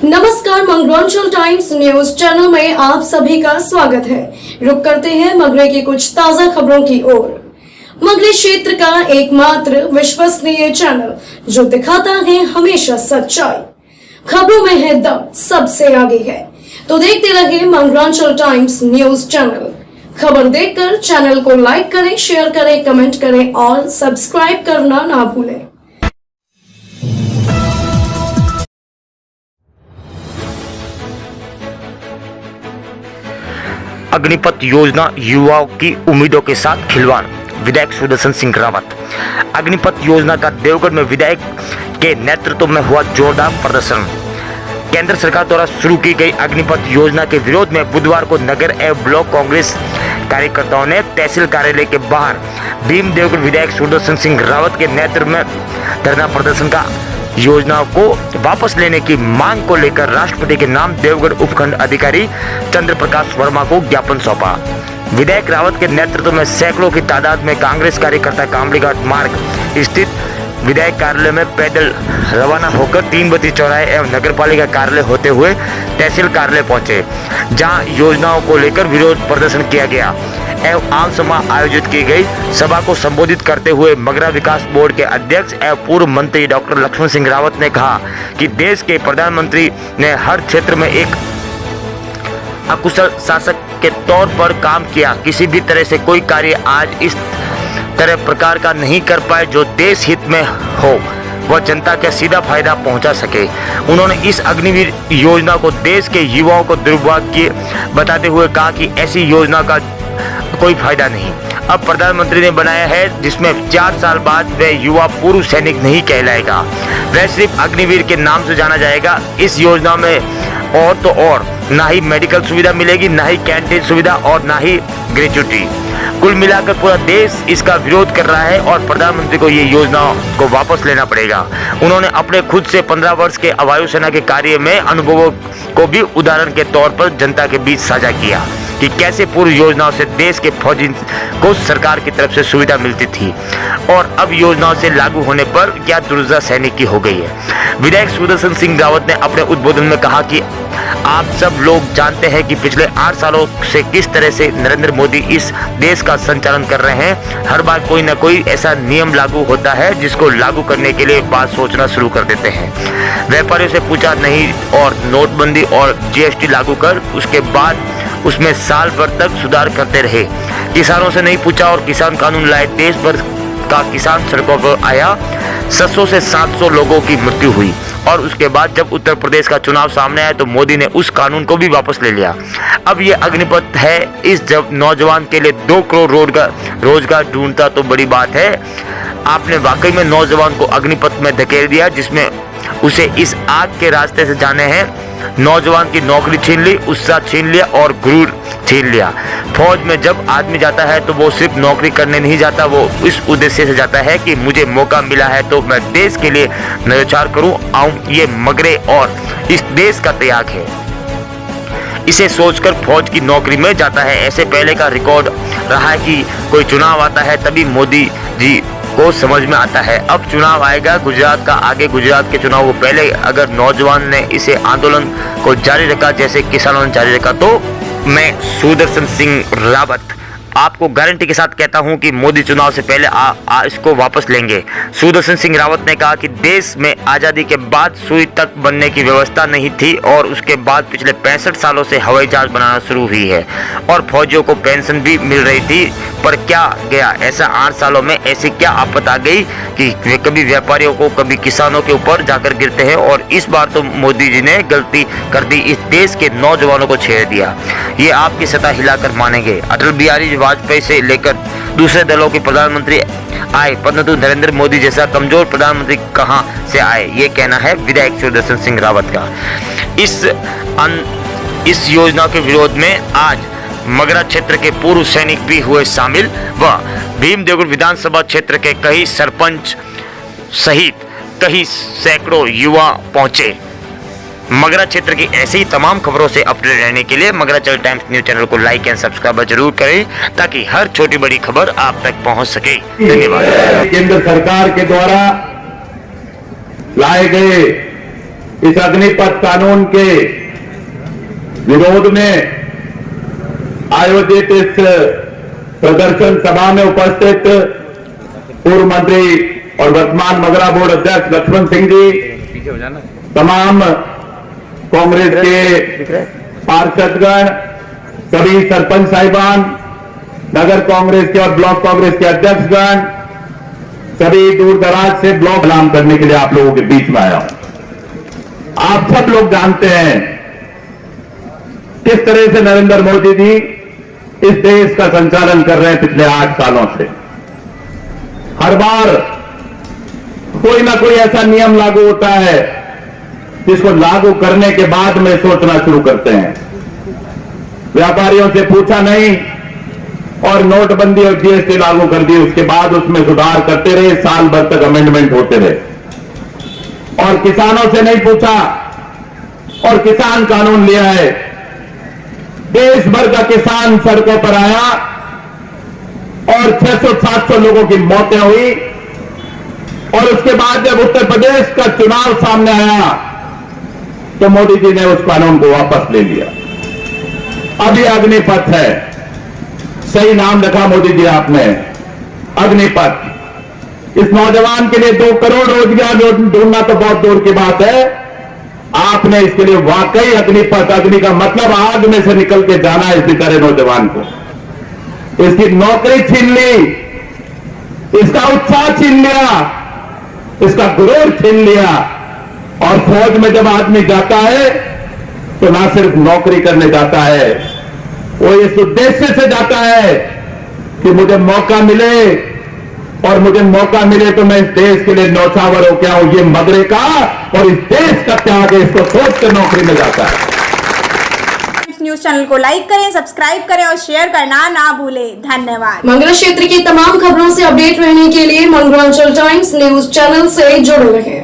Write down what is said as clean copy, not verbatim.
नमस्कार, मंगरांचल times news channel में आप सभी का स्वागत है। रुक करते हैं मगरे की कुछ ताजा खबरों की ओर। मगरे क्षेत्र का एकमात्र विश्वसनीय चैनल जो दिखाता है हमेशा सच्चाई, खबरों में है दम, सबसे आगे है। तो देखते रहिए मंगरांचल टाइम्स न्यूज चैनल। खबर देखकर चैनल को लाइक करें, शेयर करें, कमेंट करें और सब्सक्राइब करना ना भूलें। अग्निपथ योजना युवाओं की उम्मीदों के साथ खिलवाड़, विधायक सुदर्शन सिंह रावत। अग्निपथ योजना का देवगढ़ में विधायक के नेतृत्व में हुआ जोरदार प्रदर्शन। केंद्र सरकार द्वारा शुरू की गई अग्निपथ योजना के विरोध में बुधवार को नगर एवं ब्लॉक कांग्रेस कार्यकर्ताओं ने तहसील कार्यालय के बाहर भीम देवगढ़ विधायक सुदर्शन सिंह रावत के नेतृत्व में धरना प्रदर्शन का योजना को वापस लेने की मांग को लेकर राष्ट्रपति के नाम देवगढ़ उपखंड अधिकारी चंद्र प्रकाश वर्मा को ज्ञापन सौंपा। विधायक रावत के नेतृत्व में सैकड़ों की तादाद में कांग्रेस कार्यकर्ता कामलीघाट मार्ग स्थित विधायक कार्यालय में पैदल रवाना होकर 3 बत्ती चौराहे एवं नगरपालिका कार्यालय होते हुए तहसील कार्यालय पहुंचे, जहां योजनाओं को लेकर विरोध प्रदर्शन किया गया एवं आम सभा आयोजित की गई। सभा को संबोधित करते हुए मगरा विकास बोर्ड के अध्यक्ष एवं पूर्व मंत्री डॉक्टर लक्ष्मण सिंह रावत ने कहा कि देश के प्रधानमंत्री ने हर क्षेत्र में एक अकुशल शासक के तौर पर काम किया। किसी भी तरह से कोई कार्य आज इस तरह प्रकार का नहीं कर पाए जो देश हित में हो, वह जनता का सीधा फायदा पहुंचा सके। उन्होंने इस अग्निवीर योजना को देश के युवाओं को दुर्भाग्य बताते हुए कहा कि ऐसी योजना का कोई फायदा नहीं अब प्रधानमंत्री ने बनाया है, जिसमें 4 साल बाद वह युवा पूर्व सैनिक नहीं कहलाएगा, वह सिर्फ अग्निवीर के नाम से जाना जाएगा। इस योजना में और तो और ना ही मेडिकल सुविधा मिलेगी, ना ही कैंटीन सुविधा और ना ही ग्रेच्युटी। कुल मिलाकर पूरा देश इसका विरोध कर रहा है और प्रधानमंत्री को ये योजना को वापस लेना पड़ेगा। उन्होंने अपने खुद से 15 वर्ष के वायुसेना के कार्य में अनुभवों को भी उदाहरण के तौर पर जनता के बीच साझा किया कि कैसे पूर्व योजनाओं से देश के फौजी को सरकार की तरफ से सुविधा मिलती थी और अब योजनाओं से लागू होने पर क्या दुर्दशा सैनिक की हो गई है। विधायक सुदर्शन सिंह रावत ने अपने उद्बोधन में कहा कि आप सब लोग जानते हैं कि पिछले 8 सालों से किस तरह से नरेंद्र मोदी इस देश का संचालन कर रहे हैं। हर बार कोई न कोई ऐसा नियम लागू होता है जिसको लागू करने के लिए बात सोचना शुरू कर देते हैं। व्यापारियों से पूछा नहीं और नोटबंदी और जीएसटी लागू कर उसके बाद उसमें साल भर तक सुधार करते रहे। किसानों से नहीं पूछा और किसान कानून लाए, देश भर का किसान सड़कों पर आया, 700 से 700 लोगों की मृत्यु हुई और उसके बाद जब उत्तर प्रदेश का चुनाव सामने आया तो मोदी ने उस कानून को भी वापस ले लिया। अब ये अग्निपथ है, इस जब नौजवान के लिए 2 करोड़ रोजगार ढूंढता तो बड़ी बात है। आपने वाकई में नौजवान को अग्निपथ में धकेल दिया, जिसमें उसे इस आग के रास्ते से जाने हैं। नौजवान की नौकरी छीन ली, उत्साह छीन लिया और गुरूर छीन लिया। फौज में जब आदमी जाता है तो वो सिर्फ नौकरी करने नहीं जाता, वो इस उद्देश्य से जाता है कि मुझे मौका मिला है तो मैं देश के लिए न्यौछावर करूं आऊं। ये मगरे और इस देश का त्याग है, इसे सोचकर फौज की नौकरी में जाता है। ऐसे पहले का रिकॉर्ड रहा है कि कोई चुनाव आता है तभी मोदी जी को समझ में आता है। अब चुनाव आएगा गुजरात का, आगे गुजरात के चुनाव को पहले अगर नौजवान ने इसे आंदोलन को जारी रखा जैसे किसानों ने जारी रखा तो मैं सुदर्शन सिंह रावत आपको गारंटी के साथ कहता हूं कि मोदी चुनाव से पहले इसको वापस लेंगे। सुदर्शन सिंह रावत ने कहा कि देश में आज़ादी के बाद सुई तक बनने की व्यवस्था नहीं थी और उसके बाद पिछले 65 सालों से हवाई जहाज बनाना शुरू हुई है और फौजियों को पेंशन भी मिल रही थी। पर क्या गया ऐसा 8 सालों में ऐसी क्या आफत आ गई कि वे कभी व्यापारियों को कभी किसानों के ऊपर जाकर गिरते हैं और इस बार तो मोदी जी ने गलती कर दी, इस देश के नौजवानों को छेड़ दिया। ये आपकी सत्ता हिलाकर मानेंगे। अटल बिहारी वाजपेयी से लेकर दूसरे दलों के प्रधानमंत्री आए, परंतु नरेंद्र मोदी जैसा कमजोर प्रधानमंत्री कहां से आए, ये कहना है विधायक सुदर्शन सिंह रावत का। इस योजना के विरोध में आज मगरा क्षेत्र के पूर्व सैनिक भी हुए शामिल व भीम देवगढ़ विधानसभा क्षेत्र के कई सरपंच सहित कई सैकड़ों युवा पहुंचे। मगरा क्षेत्र की ऐसी ही तमाम खबरों से अपडेट रहने के लिए मगरांचल टाइम्स न्यूज चैनल को लाइक एंड सब्सक्राइब जरूर करें ताकि हर छोटी बड़ी खबर आप तक पहुंच सके। धन्यवाद। केंद्र सरकार के द्वारा लाए गए इस अग्निपथ कानून के विरोध में आयोजित इस प्रदर्शन सभा में उपस्थित पूर्व मंत्री और वर्तमान मगरा बोर्ड अध्यक्ष लक्ष्मण सिंह जी, तमाम कांग्रेस के पार्षदगण, सभी सरपंच साहिबान, नगर कांग्रेस के और ब्लॉक कांग्रेस के अध्यक्षगण, सभी दूर दराज से ब्लॉक ऐलान करने के लिए आप लोगों के बीच में आया हूं। आप सब लोग जानते हैं किस तरह से नरेंद्र मोदी जी इस देश का संचालन कर रहे हैं पिछले 8 सालों से। हर बार कोई ना कोई ऐसा नियम लागू होता है जिसको लागू करने के बाद में सोचना शुरू करते हैं। व्यापारियों से पूछा नहीं और नोटबंदी और जीएसटी लागू कर दी, उसके बाद उसमें सुधार करते रहे, साल भर तक अमेंडमेंट होते रहे। और किसानों से नहीं पूछा और किसान कानून लिया है। देश भर का किसान सड़कों पर आया और 600-700 लोगों की मौतें हुई। और उसके बाद जब उत्तर प्रदेश का चुनाव सामने आया तो मोदी जी ने उस कानून को वापस ले लिया। अब ये अग्निपथ है, सही नाम रखा मोदी जी आपने, अग्निपथ। इस नौजवान के लिए 2 करोड़ रोजगार ढूंढना तो बहुत दूर की बात है, आपने इसके लिए वाकई अग्निपथ, अग्नि का मतलब आग में से निकल के जाना है इस बेचारे नौजवान को। इसकी नौकरी छीन ली, इसका उत्साह छीन लिया, इसका गुरूर छीन लिया। और फौज में जब आदमी जाता है तो ना सिर्फ नौकरी करने जाता है, वो इस उद्देश्य से जाता है कि मुझे मौका मिले, और मुझे मौका मिले तो मैं इस देश के लिए न्यौछावर हो क्या हूं। ये मगरे का और इस देश का त्याग है, इसको सोच कर नौकरी में जाता है। न्यूज चैनल को लाइक करें, सब्सक्राइब करें और शेयर करना ना भूलें। धन्यवाद। मंगरा क्षेत्र की तमाम खबरों से अपडेट रहने के लिए मंगरांचल टाइम्स न्यूज चैनल से जुड़े रहें।